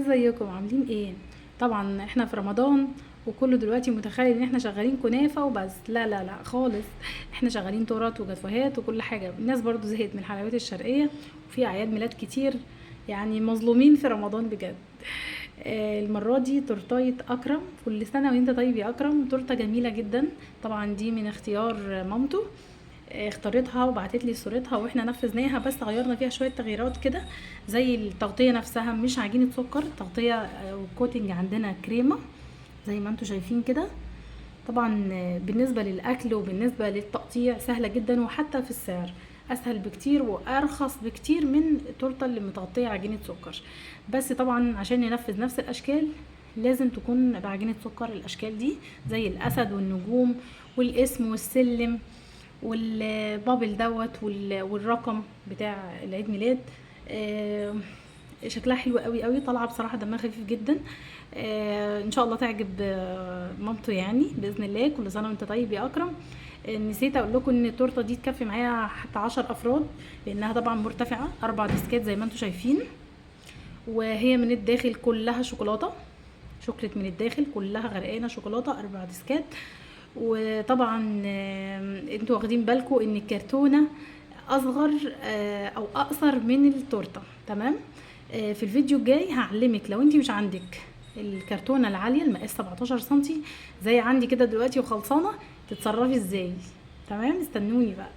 ازيكم عاملين ايه؟ طبعا احنا في رمضان، وكله دلوقتي متخيل ان احنا شغالين كنافة وبس. لا لا لا خالص، احنا شغالين تورت وجاتوهات وكل حاجة. الناس برضو زهقت من الحلويات الشرقية، وفي اعياد ميلاد كتير، يعني مظلومين في رمضان بجد. المرة دي تورتاية أكرم، كل سنة وانت طيب يا أكرم. تورتة جميلة جدا، طبعا دي من اختيار مامته. اختارتها وبعتت لي صورتها واحنا نفذناها، بس غيرنا فيها شويه تغييرات كده. زي التغطيه نفسها مش عجينه سكر، تغطيه والكوتنج عندنا كريمه زي ما انتم شايفين كده. طبعا بالنسبه للاكل وبالنسبه للتقطيع سهله جدا، وحتى في السعر اسهل بكتير وارخص بكتير من التورته اللي متغطيه عجينه سكر. بس طبعا عشان ننفذ نفس الاشكال لازم تكون بعجينه سكر. الاشكال دي زي الاسد والنجوم والاسم والسلم والبابل دوت والرقم بتاع العيد ميلاد. شكلها حلو قوي قوي، طالعه بصراحه دمها خفيف جدا. ان شاء الله تعجب مامته يعني باذن الله. كل سنه وانت طيب يا اكرم. نسيت اقول لكم ان التورته دي تكفي معايا حتى 10 افراد، لانها طبعا مرتفعه 4 ديسكات زي ما انتم شايفين، وهي من الداخل كلها شوكولاته. شوكليت من الداخل كلها غرقانه شوكولاته، 4 ديسكات. وطبعا انتوا واخدين بالكم ان الكرتونه اصغر او اقصر من التورته. تمام. في الفيديو الجاي هعلمك لو انت مش عندك الكرتونه العاليه المقاس 17 سنتي زي عندي كده دلوقتي وخلصانه، تتصرفي ازاي. تمام، استنوني بقى.